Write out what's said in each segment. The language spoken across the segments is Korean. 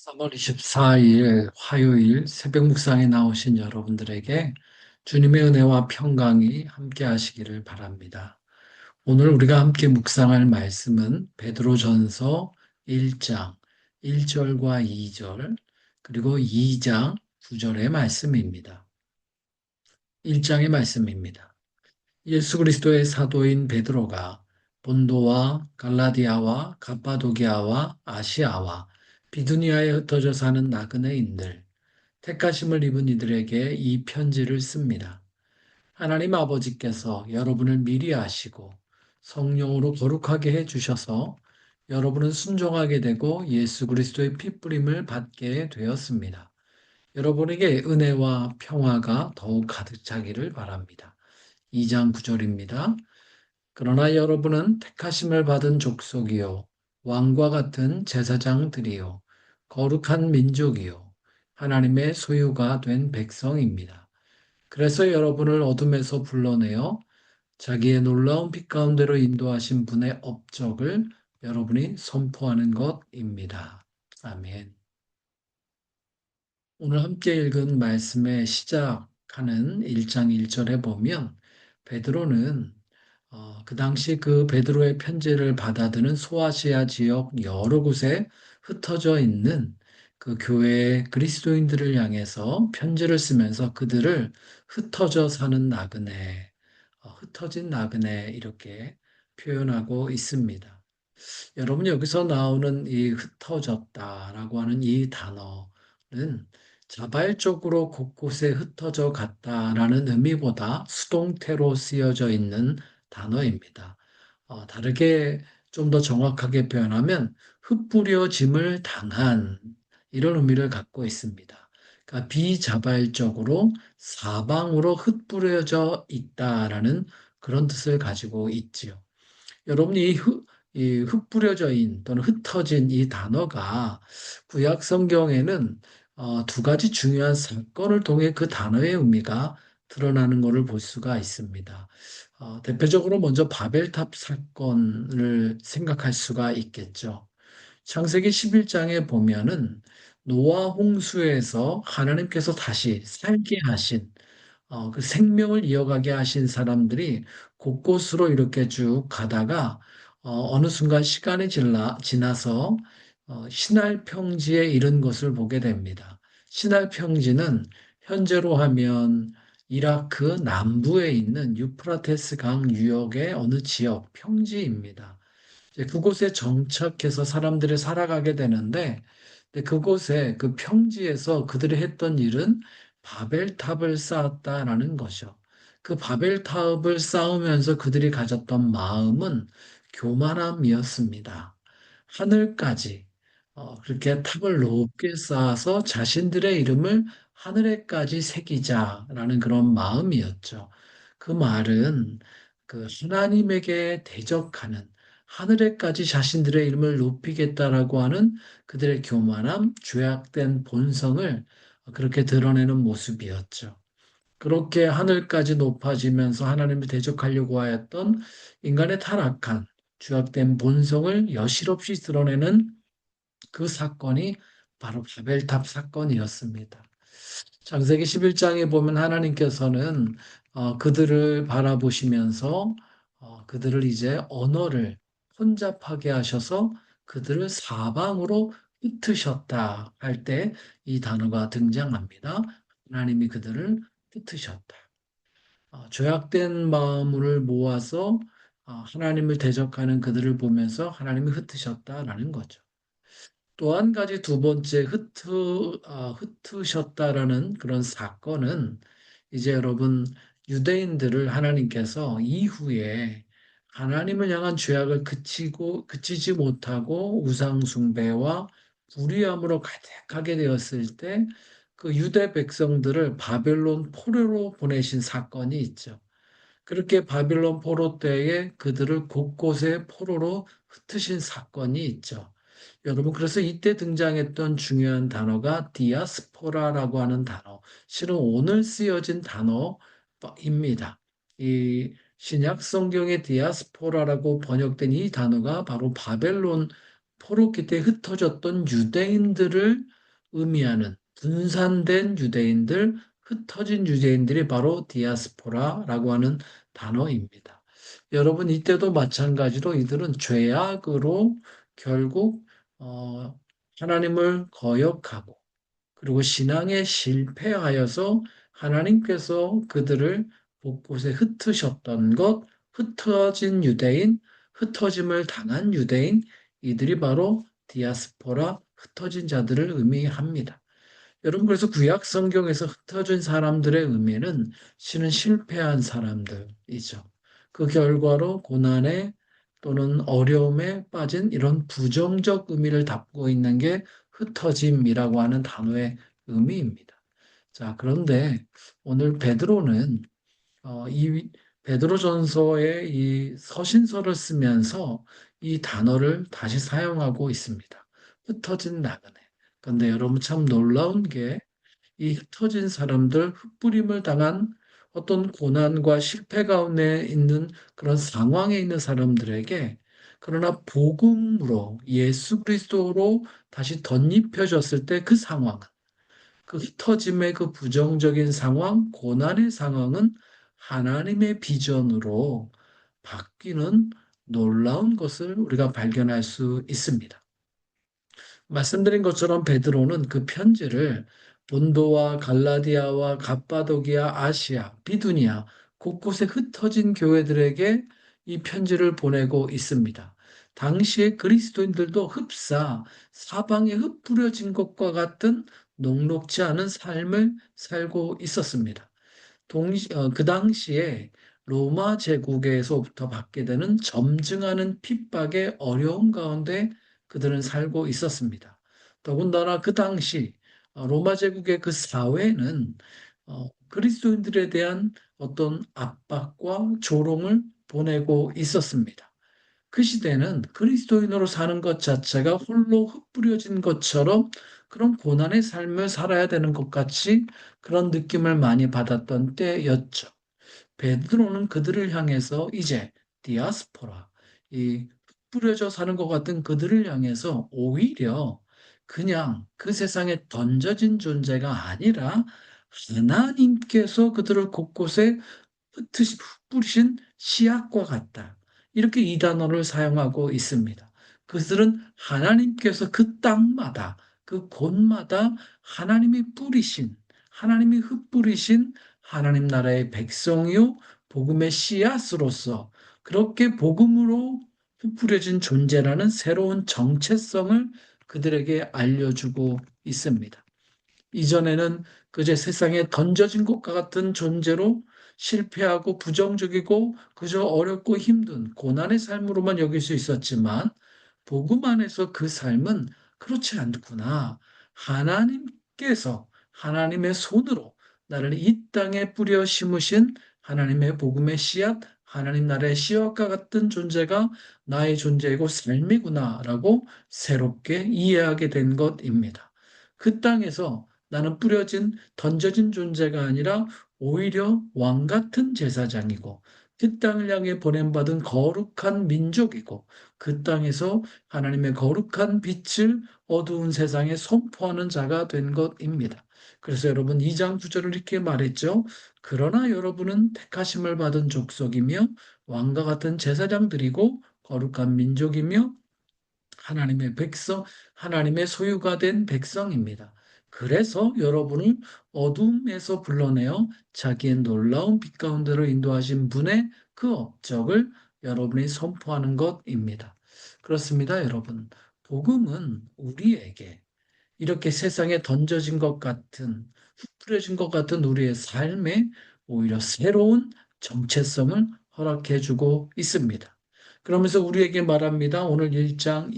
3월 24일 화요일 새벽 묵상에 나오신 여러분들에게 주님의 은혜와 평강이 함께 하시기를 바랍니다. 오늘 우리가 함께 묵상할 말씀은 베드로전서 1장 1절과 2절 그리고 2장 9절의 말씀입니다. 1장의 말씀입니다. 예수 그리스도의 사도인 베드로가 본도와 갈라디아와 갑바도기아와 아시아와 비두니아에 흩어져 사는 나그네인들, 택하심을 입은 이들에게 이 편지를 씁니다. 하나님 아버지께서 여러분을 미리 아시고 성령으로 거룩하게 해 주셔서 여러분은 순종하게 되고 예수 그리스도의 핏부림을 받게 되었습니다. 여러분에게 은혜와 평화가 더욱 가득 차기를 바랍니다. 2장 9절입니다. 그러나 여러분은 택하심을 받은 족속이요 왕과 같은 제사장들이요 거룩한 민족이요 하나님의 소유가 된 백성입니다. 그래서 여러분을 어둠에서 불러내어 자기의 놀라운 빛 가운데로 인도하신 분의 업적을 여러분이 선포하는 것입니다. 아멘. 오늘 함께 읽은 말씀의 시작하는 1장 1절에 보면 베드로는 그 당시 그 베드로의 편지를 받아드는 소아시아 지역 여러 곳에 흩어져 있는 그 교회의 그리스도인들을 향해서 편지를 쓰면서 그들을 흩어져 사는 나그네, 흩어진 나그네 이렇게 표현하고 있습니다. 여러분 여기서 나오는 이 흩어졌다라고 하는 이 단어는 자발적으로 곳곳에 흩어져 갔다라는 의미보다 수동태로 쓰여져 있는 단어입니다. 다르게 좀 더 정확하게 표현하면 흩뿌려짐을 당한 이런 의미를 갖고 있습니다. 그러니까 비자발적으로 사방으로 흩뿌려져 있다라는 그런 뜻을 가지고 있지요. 여러분이 이 흩뿌려져인 또는 흩어진 이 단어가 구약 성경에는 두 가지 중요한 사건을 통해 그 단어의 의미가 드러나는 것을 볼 수가 있습니다. 대표적으로 먼저 바벨탑 사건을 생각할 수가 있겠죠. 창세기 11장에 보면은 노아 홍수에서 하나님께서 다시 살게 하신 그 생명을 이어가게 하신 사람들이 곳곳으로 이렇게 쭉 가다가 어느 순간 시간이 지나서 시날 평지에 이른 것을 보게 됩니다. 시날 평지는 현재로 하면 이라크 남부에 있는 유프라테스 강 유역의 어느 지역 평지입니다. 이제 그곳에 정착해서 사람들이 살아가게 되는데 근데 그곳에 그 평지에서 그들이 했던 일은 바벨탑을 쌓았다라는 것이요. 그 바벨탑을 쌓으면서 그들이 가졌던 마음은 교만함이었습니다. 하늘까지 그렇게 탑을 높게 쌓아서 자신들의 이름을 하늘에까지 새기자라는 그런 마음이었죠. 그 말은 그 하나님에게 대적하는 하늘에까지 자신들의 이름을 높이겠다라고 하는 그들의 교만함, 죄악된 본성을 그렇게 드러내는 모습이었죠. 그렇게 하늘까지 높아지면서 하나님을 대적하려고 하였던 인간의 타락한 죄악된 본성을 여실없이 드러내는 그 사건이 바로 바벨탑 사건이었습니다. 창세기 11장에 보면 하나님께서는 그들을 바라보시면서 그들을 이제 언어를 혼잡하게 하셔서 그들을 사방으로 흩으셨다 할 때 이 단어가 등장합니다. 하나님이 그들을 흩으셨다. 죄악된 마음을 모아서 하나님을 대적하는 그들을 보면서 하나님이 흩으셨다라는 거죠. 또 한 가지 두 번째 흩으셨다라는 그런 사건은 이제 여러분 유대인들을 하나님께서 이후에 하나님을 향한 죄악을 그치지 못하고 우상숭배와 불의함으로 가득하게 되었을 때 그 유대 백성들을 바벨론 포로로 보내신 사건이 있죠. 그렇게 바빌론 포로 때에 그들을 곳곳에 포로로 흩으신 사건이 있죠. 여러분, 그래서 이때 등장했던 중요한 단어가 디아스포라라고 하는 단어, 실은 오늘 쓰여진 단어입니다. 이 신약 성경의 디아스포라라고 번역된 이 단어가 바로 바벨론 포로기 때 흩어졌던 유대인들을 의미하는 분산된 유대인들, 흩어진 유대인들이 바로 디아스포라라고 하는 단어입니다. 여러분, 이때도 마찬가지로 이들은 죄악으로 결국 어, 하나님을 거역하고 그리고 신앙에 실패하여서 하나님께서 그들을 곳곳에 흩으셨던 것, 흩어진 유대인, 흩어짐을 당한 유대인, 이들이 바로 디아스포라, 흩어진 자들을 의미합니다. 여러분, 그래서 구약 성경에서 흩어진 사람들의 의미는 실은 실패한 사람들이죠. 그 결과로 고난에 또는 어려움에 빠진 이런 부정적 의미를 담고 있는 게 흩어짐이라고 하는 단어의 의미입니다. 자, 그런데 오늘 베드로는 이 베드로전서의 이 서신서를 쓰면서 이 단어를 다시 사용하고 있습니다. 흩어진 나그네. 그런데 여러분 참 놀라운 게 이 흩어진 사람들, 흩뿌림을 당한 어떤 고난과 실패 가운데 있는 그런 상황에 있는 사람들에게 그러나 복음으로 예수 그리스도로 다시 덧입혀졌을 때 그 상황은 그 흩어짐의 그 부정적인 상황, 고난의 상황은 하나님의 비전으로 바뀌는 놀라운 것을 우리가 발견할 수 있습니다. 말씀드린 것처럼 베드로는 그 편지를 본도와 갈라디아와 갑바도기아, 아시아, 비두니아 곳곳에 흩어진 교회들에게 이 편지를 보내고 있습니다. 당시에 그리스도인들도 흡사 사방에 흩뿌려진 것과 같은 녹록지 않은 삶을 살고 있었습니다. 그 당시에 로마 제국에서부터 받게 되는 점증하는 핍박의 어려움 가운데 그들은 살고 있었습니다. 더군다나 그 당시 로마 제국의 그 사회는 그리스도인들에 대한 어떤 압박과 조롱을 보내고 있었습니다. 그 시대는 그리스도인으로 사는 것 자체가 홀로 흩뿌려진 것처럼 그런 고난의 삶을 살아야 되는 것 같이 그런 느낌을 많이 받았던 때였죠. 베드로는 그들을 향해서 이제 디아스포라, 이 흩뿌려져 사는 것 같은 그들을 향해서 오히려 그냥 그 세상에 던져진 존재가 아니라 하나님께서 그들을 곳곳에 뿌리신 씨앗과 같다. 이렇게 이 단어를 사용하고 있습니다. 그들은 하나님께서 그 땅마다, 그 곳마다 하나님이 뿌리신, 하나님이 흩뿌리신 하나님 나라의 백성이요, 복음의 씨앗으로서 그렇게 복음으로 흩뿌려진 존재라는 새로운 정체성을 그들에게 알려주고 있습니다. 이전에는 그저 세상에 던져진 것과 같은 존재로 실패하고 부정적이고 그저 어렵고 힘든 고난의 삶으로만 여길 수 있었지만 복음 안에서 그 삶은 그렇지 않구나. 하나님께서 하나님의 손으로 나를 이 땅에 뿌려 심으신 하나님의 복음의 씨앗, 하나님 나라의 씨앗과 같은 존재가 나의 존재이고 삶이구나라고 새롭게 이해하게 된 것입니다. 그 땅에서 나는 던져진 존재가 아니라 오히려 왕 같은 제사장이고 그 땅을 향해 보냄받은 거룩한 민족이고 그 땅에서 하나님의 거룩한 빛을 어두운 세상에 선포하는 자가 된 것입니다. 그래서 여러분 2장 9절을 이렇게 말했죠. 그러나 여러분은 택하심을 받은 족속이며 왕과 같은 제사장들이고 거룩한 민족이며 하나님의 백성, 하나님의 소유가 된 백성입니다. 그래서 여러분을 어둠에서 불러내어 자기의 놀라운 빛 가운데로 인도하신 분의 그 업적을 여러분이 선포하는 것입니다. 그렇습니다, 여러분. 복음은 우리에게 이렇게 세상에 던져진 것 같은, 흩뿌려진 것 같은 우리의 삶에 오히려 새로운 정체성을 허락해 주고 있습니다. 그러면서 우리에게 말합니다. 오늘 1장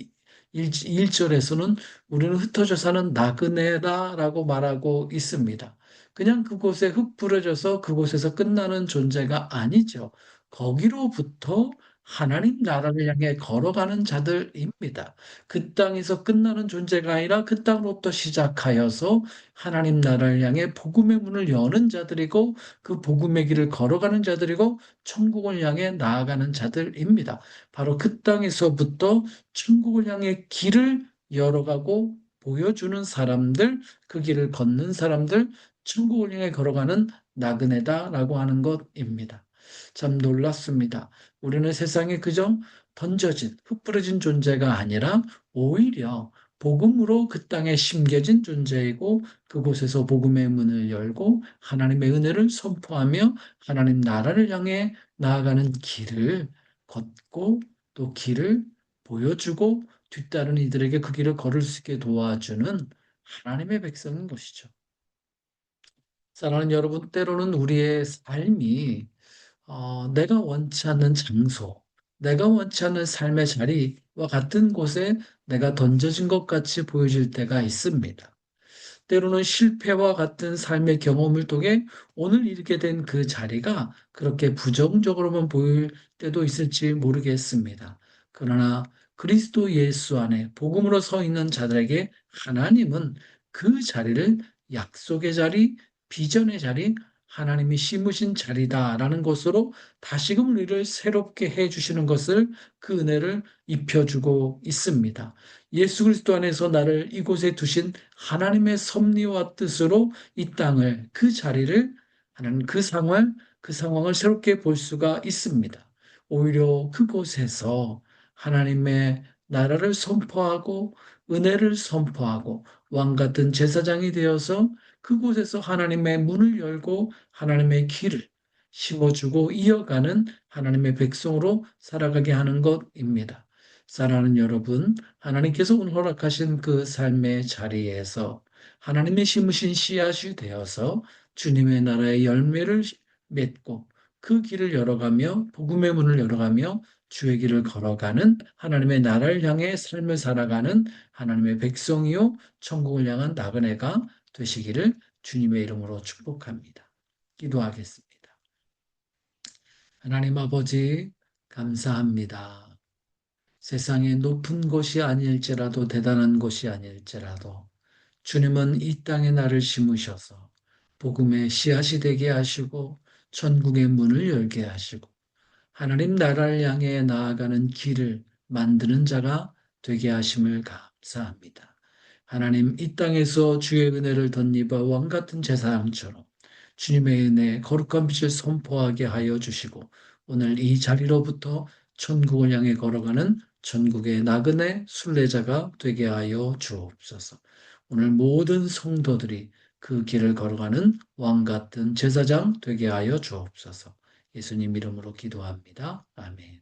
1절에서는 우리는 흩어져 사는 나그네다라고 말하고 있습니다. 그냥 그곳에 흙 뿌려져서 그곳에서 끝나는 존재가 아니죠. 거기로부터 하나님 나라를 향해 걸어가는 자들입니다. 그 땅에서 끝나는 존재가 아니라 그 땅으로부터 시작하여서 하나님 나라를 향해 복음의 문을 여는 자들이고 그 복음의 길을 걸어가는 자들이고 천국을 향해 나아가는 자들입니다. 바로 그 땅에서부터 천국을 향해 길을 열어가고 보여주는 사람들, 그 길을 걷는 사람들, 천국을 향해 걸어가는 나그네다라고 하는 것입니다. 참 놀랐습니다. 우리는 세상에 그저 던져진, 흩뿌려진 존재가 아니라 오히려 복음으로 그 땅에 심겨진 존재이고 그곳에서 복음의 문을 열고 하나님의 은혜를 선포하며 하나님 나라를 향해 나아가는 길을 걷고 또 길을 보여주고 뒤따르는 이들에게 그 길을 걸을 수 있게 도와주는 하나님의 백성인 것이죠. 사랑하는 여러분, 때로는 우리의 삶이 내가 원치 않는 장소, 내가 원치 않는 삶의 자리와 같은 곳에 내가 던져진 것 같이 보여질 때가 있습니다. 때로는 실패와 같은 삶의 경험을 통해 오늘 이르게 된 그 자리가 그렇게 부정적으로만 보일 때도 있을지 모르겠습니다. 그러나 그리스도 예수 안에 복음으로 서 있는 자들에게 하나님은 그 자리를 약속의 자리, 비전의 자리, 하나님이 심으신 자리다라는 것으로 다시금 우리를 새롭게 해주시는 것을 그 은혜를 입혀주고 있습니다. 예수 그리스도 안에서 나를 이곳에 두신 하나님의 섭리와 뜻으로 이 땅을 그 자리를 하나님 그 상황을 새롭게 볼 수가 있습니다. 오히려 그곳에서 하나님의 나라를 선포하고 은혜를 선포하고 왕 같은 제사장이 되어서 그곳에서 하나님의 문을 열고 하나님의 길을 심어주고 이어가는 하나님의 백성으로 살아가게 하는 것입니다. 사랑하는 여러분, 하나님께서 오늘 허락하신 그 삶의 자리에서 하나님의 심으신 씨앗이 되어서 주님의 나라의 열매를 맺고 그 길을 열어가며 복음의 문을 열어가며 주의 길을 걸어가는 하나님의 나라를 향해 삶을 살아가는 하나님의 백성이요 천국을 향한 나그네가 되시기를 주님의 이름으로 축복합니다. 기도하겠습니다. 하나님 아버지 감사합니다. 세상에 높은 곳이 아닐지라도 대단한 곳이 아닐지라도 주님은 이 땅에 나를 심으셔서 복음의 씨앗이 되게 하시고 천국의 문을 열게 하시고 하나님 나라를 향해 나아가는 길을 만드는 자가 되게 하심을 감사합니다. 하나님 이 땅에서 주의 은혜를 덧입어 왕 같은 제사장처럼 주님의 은혜 거룩한 빛을 선포하게 하여 주시고 오늘 이 자리로부터 천국을 향해 걸어가는 전국의 나그네 순례자가 되게 하여 주옵소서. 오늘 모든 성도들이 그 길을 걸어가는 왕 같은 제사장 되게 하여 주옵소서. 예수님 이름으로 기도합니다. 아멘.